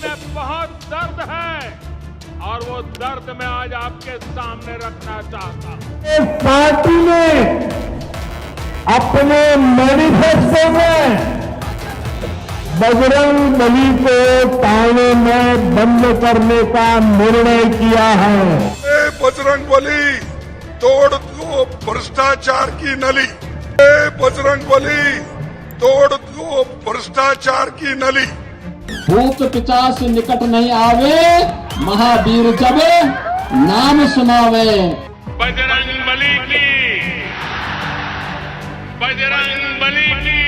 में बहुत दर्द है और वो दर्द मैं आज आपके सामने रखना चाहता हूं। पार्टी ने अपने मैनिफेस्टो में बजरंग बली को थाने में बंद करने का निर्णय किया है। बजरंग बली तोड़ दो भ्रष्टाचार की नली। बजरंग बली तोड़ दो भ्रष्टाचार की नली। भूत पिचास निकट नहीं आवे, महावीर जब नाम सुनावे। बजरंग बली की, बजरंग बली की,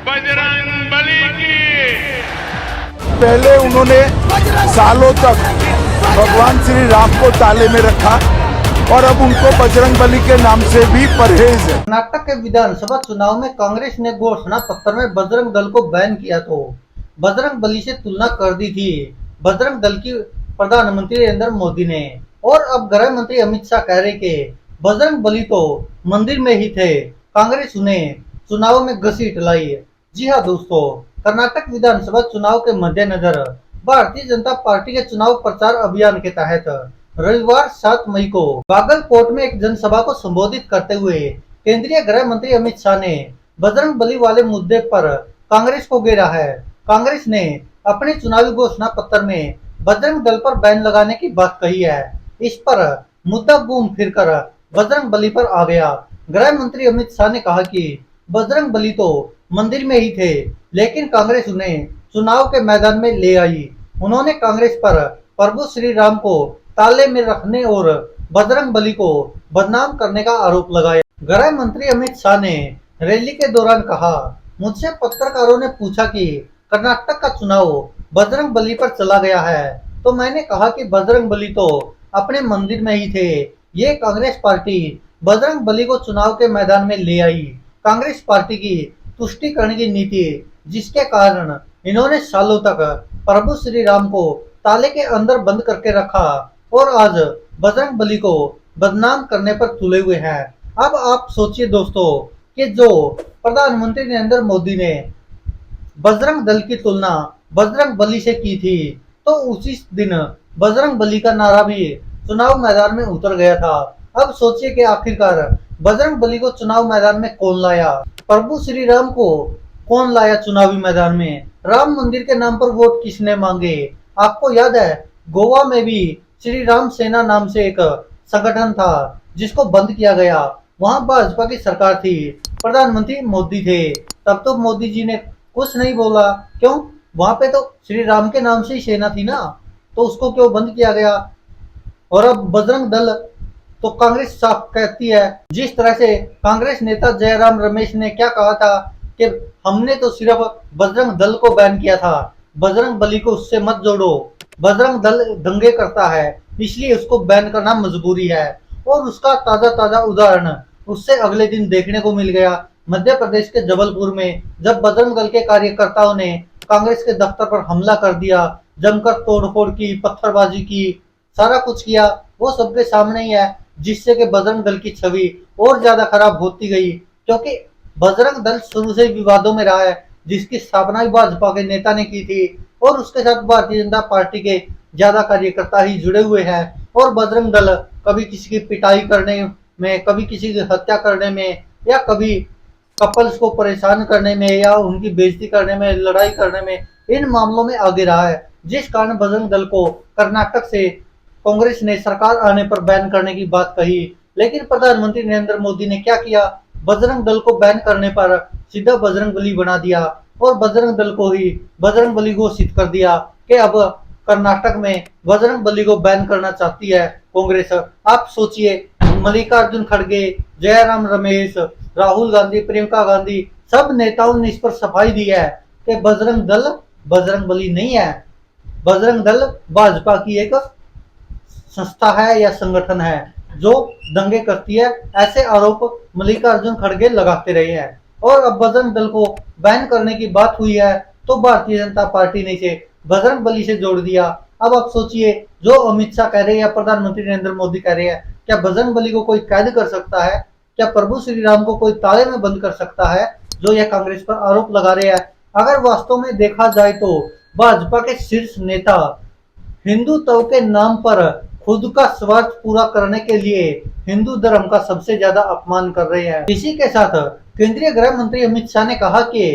बजरंग बली की। पहले उन्होंने सालों तक भगवान श्री राम को ताले में रखा और अब उनको बजरंग बली के नाम से भी परहेज है। कर्नाटक के विधानसभा चुनाव में कांग्रेस ने घोषणा पत्र में बजरंग दल को बैन किया तो बजरंग बली से तुलना कर दी थी बजरंग दल की प्रधानमंत्री नरेंद्र मोदी ने। और अब गृह मंत्री अमित शाह कह रहे कि बजरंग बली तो मंदिर में ही थे, कांग्रेस उन्हें चुनाव में घसीट लाई। जी हाँ दोस्तों, कर्नाटक विधानसभा चुनाव के मद्देनजर भारतीय जनता पार्टी के चुनाव प्रचार अभियान के तहत रविवार 7 मई को बागलकोट में एक जनसभा को संबोधित करते हुए केंद्रीय गृह मंत्री अमित शाह ने बजरंग बली वाले मुद्दे पर कांग्रेस को घेरा है। कांग्रेस ने अपने चुनावी घोषणा पत्र में बजरंग दल पर बैन लगाने की बात कही है। इस पर मुद्दा घूम फिरकर बजरंग बली पर आ गया। गृह मंत्री अमित शाह ने कहा कि बजरंग बली तो मंदिर में ही थे, लेकिन कांग्रेस उन्हें चुनाव के मैदान में ले आई। उन्होंने कांग्रेस पर प्रभु श्री राम को ताले में रखने और बजरंग बली को बदनाम करने का आरोप लगाया। गृह मंत्री अमित शाह ने रैली के दौरान कहा, मुझसे पत्रकारों ने पूछा कि कर्नाटक का चुनाव बजरंग बली पर चला गया है, तो मैंने कहा कि बजरंग बली तो अपने मंदिर में ही थे। ये कांग्रेस पार्टी बजरंग बली को चुनाव के मैदान में ले आई। कांग्रेस पार्टी की तुष्टीकरण की नीति, जिसके कारण इन्होंने सालों तक प्रभु श्री राम को ताले के अंदर बंद करके रखा और आज बजरंग बली को बदनाम करने पर तुले हुए हैं। अब आप सोचिए दोस्तों कि जो प्रधानमंत्री नरेंद्र मोदी ने बजरंग दल की तुलना बजरंग बली से की थी, तो उसी दिन बजरंग बली का नारा भी चुनाव मैदान में उतर गया था। अब सोचिए कि आखिरकार बजरंग बली को चुनाव मैदान में कौन लाया, प्रभु श्री राम को कौन लाया चुनावी मैदान में, राम मंदिर के नाम पर वोट किसने मांगे। आपको याद है गोवा में भी श्री राम सेना नाम से एक संगठन था जिसको बंद किया गया। वहां भाजपा की सरकार थी, प्रधानमंत्री मोदी थे, तब तो मोदी जी ने कुछ नहीं बोला। क्यों? वहां पे तो श्री राम के नाम से ही सेना थी ना, तो उसको क्यों बंद किया गया। और अब बजरंग दल तो कांग्रेस साफ कहती है, जिस तरह से कांग्रेस नेता जयराम रमेश ने क्या कहा था कि हमने तो सिर्फ बजरंग दल को बैन किया था, बजरंग बली को उससे मत जोड़ो, बजरंग दल दंगे करता है इसलिए उसको बैन करना मजबूरी है। और उसका ताजा उदाहरण उससे अगले दिन देखने को मिल गया मध्य प्रदेश के जबलपुर में, जब बजरंग दल के कार्यकर्ताओं ने कांग्रेस के दफ्तर पर हमला कर दिया, जमकर तोड़फोड़ की, पत्थरबाजी की, सारा कुछ किया। वो सबके सामने ही है, जिससे कि बजरंग दल की छवि और ज्यादा खराब होती गई, क्योंकि बजरंग दल शुरू से विवादों में रहा है, जिसकी स्थापना ही भाजपा के नेता ने की थी और उसके साथ भारतीय जनता पार्टी के ज्यादा कार्यकर्ता ही जुड़े हुए हैं। और बजरंग दल कभी किसी की पिटाई करने में, कभी किसी की हत्या करने में, या कभी कपल्स को परेशान करने में, या उनकी बेइज्जती करने में, लड़ाई करने में, इन मामलों में आगे रहा है। जिस कारण बजरंग दल को कर्नाटक से कांग्रेस ने सरकार आने पर बैन करने की बात कही, लेकिन प्रधानमंत्री नरेंद्र मोदी ने क्या किया, बजरंग दल को बैन करने पर सीधा बजरंग बली बना दिया और बजरंग दल को ही बजरंग बली घोषित कर दिया कि अब कर्नाटक में बजरंग बली को बैन करना चाहती है कांग्रेस। आप सोचिए, मल्लिकार्जुन खड़गे, जयराम रमेश, राहुल गांधी, प्रियंका गांधी, सब नेताओं ने इस पर सफाई दी है कि बजरंग दल बजरंग बली नहीं है, बजरंग दल भाजपा की एक संस्था है या संगठन है जो दंगे करती है। ऐसे आरोप मल्लिकार्जुन खड़गे लगाते रहे हैं। और अब बजरंग दल को बैन करने की बात हुई है तो भारतीय जनता पार्टी ने इसे बजरंग बली से जोड़ दिया। अब आप सोचिए, जो अमित शाह कह रहे हैं या प्रधानमंत्री नरेंद्र मोदी कह रहे हैं, क्या बजरंग बली को कोई कैद कर सकता है? क्या प्रभु श्री राम को कोई ताले में बंद कर सकता है? जो यह कांग्रेस पर आरोप लगा रहे हैं। अगर वास्तव में देखा जाए तो भाजपा के शीर्ष नेता हिंदुत्व के नाम पर खुद का स्वार्थ पूरा करने के लिए हिंदू धर्म का सबसे ज्यादा अपमान कर रहे हैं। इसी के साथ केंद्रीय गृह मंत्री अमित शाह ने कहा कि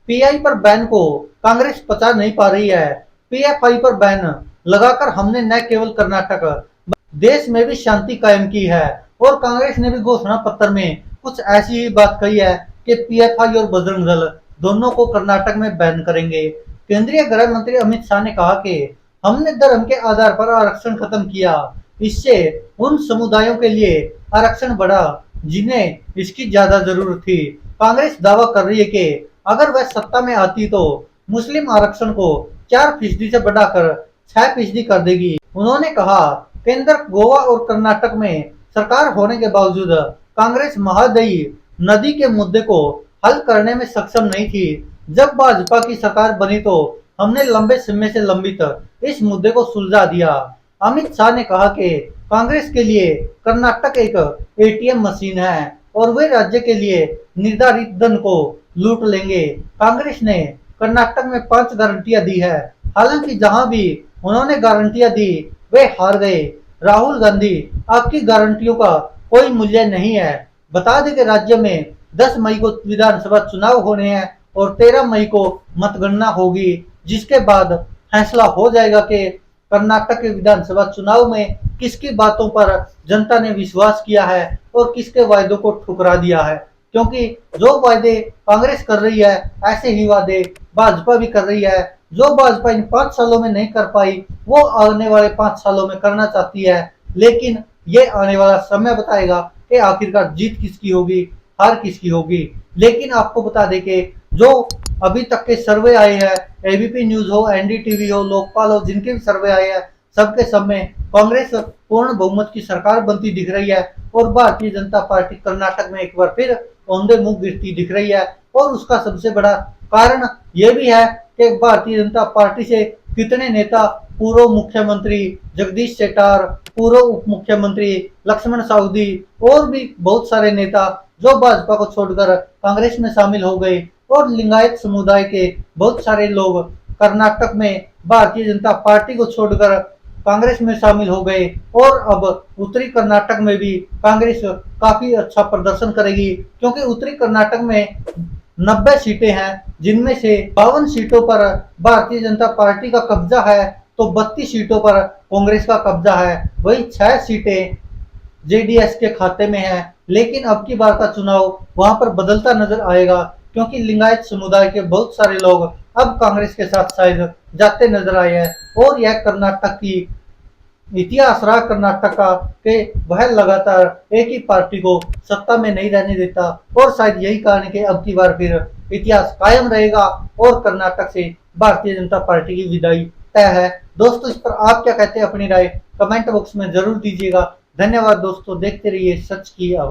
पीआई पर बैन को कांग्रेस पचा नहीं पा रही है। पीएफआई पर बैन लगाकर हमने न केवल कर्नाटक देश में भी शांति कायम की है। और कांग्रेस ने भी घोषणा पत्र में कुछ ऐसी ही बात कही है कि पीएफआई और बजरंग दल दोनों को कर्नाटक में बैन करेंगे। केंद्रीय गृह मंत्री अमित शाह ने कहा कि हमने धर्म के आधार पर आरक्षण खत्म किया, इससे उन समुदायों के लिए आरक्षण बढ़ा जिन्हें इसकी ज्यादा जरूरत थी। कांग्रेस दावा कर रही है कि अगर वह सत्ता में आती तो मुस्लिम आरक्षण को 4% से बढ़ाकर 6% कर देगी। उन्होंने कहा केंद्र गोवा और कर्नाटक में सरकार होने के बावजूद कांग्रेस महादयी नदी के मुद्दे को हल करने में सक्षम नहीं थी। जब भाजपा की सरकार बनी तो हमने लंबे समय से लंबित इस मुद्दे को सुलझा दिया। अमित शाह ने कहा कि कांग्रेस के लिए कर्नाटक एक एटीएम मशीन है और वे राज्य के लिए निर्धारित धन को लूट लेंगे। कांग्रेस ने कर्नाटक में 5 गारंटियां दी है, हालांकि जहां भी उन्होंने गारंटियां दी वे हार गए। राहुल गांधी, आपकी गारंटियों का कोई मूल्य नहीं है। बता दें कि राज्य में 10 मई को विधानसभा चुनाव होने हैं और 13 मई को मतगणना होगी, जिसके बाद फैसला हो जाएगा कि कर्नाटक के विधानसभा चुनाव में किसकी बातों पर जनता ने विश्वास किया है और किसके वायदों को ठुकरा दिया है। क्योंकि जो वायदे कांग्रेस कर रही है ऐसे ही वादे भाजपा भी कर रही है। जो भाजपा इन 5 सालों में नहीं कर पाई वो आने वाले 5 सालों में करना चाहती है, लेकिन ये आने वाला समय बताएगा कि आखिरकार जीत किसकी होगी, हार किसकी होगी। लेकिन आपको बता दें कि जो अभी तक के सर्वे आए हैं, एबीपी न्यूज हो, एनडीटीवी हो, लोकपाल हो, जिनके भी सर्वे आए हैं सबके सब में कांग्रेस पूर्ण बहुमत की सरकार बनती दिख रही है और भारतीय जनता पार्टी कर्नाटक में एक बार फिर औंधे मुंह गिरती दिख रही है। और उसका सबसे बड़ा कारण यह भी है कि भारतीय जनता पार्टी से कितने नेता, पूर्व मुख्यमंत्री जगदीश शेट्टार, पूर्व उप मुख्यमंत्री लक्ष्मण साउदी और भी बहुत सारे नेता जो भाजपा को छोड़कर कांग्रेस में शामिल हो गए और लिंगायत समुदाय के बहुत सारे लोग कर्नाटक में भारतीय जनता पार्टी को छोड़कर कांग्रेस में शामिल हो गए। और अब उत्तरी कर्नाटक में भी कांग्रेस काफी अच्छा प्रदर्शन करेगी, क्योंकि उत्तरी कर्नाटक में 90 सीटें हैं, जिनमें से 52 सीटों पर भारतीय जनता पार्टी का कब्जा है तो 32 सीटों पर कांग्रेस का कब्जा है। वही 6 सीटें जेडीएस के खाते में है। लेकिन अब की बार का चुनाव वहां पर बदलता नजर आएगा, क्योंकि लिंगायत समुदाय के बहुत सारे लोग अब कांग्रेस के साथ शायद जाते नजर आए हैं। और यह कर्नाटक की इतिहास रहा कर्नाटक का कि वह लगातार एक ही पार्टी को सत्ता में नहीं रहने देता और शायद यही कारण है कि अब की बार फिर इतिहास कायम रहेगा और कर्नाटक से भारतीय जनता पार्टी की विदाई तय है। दोस्तों, इस पर आप क्या कहते हैं, अपनी राय कमेंट बॉक्स में जरूर दीजिएगा। धन्यवाद दोस्तों, देखते रहिए सच की आवाज।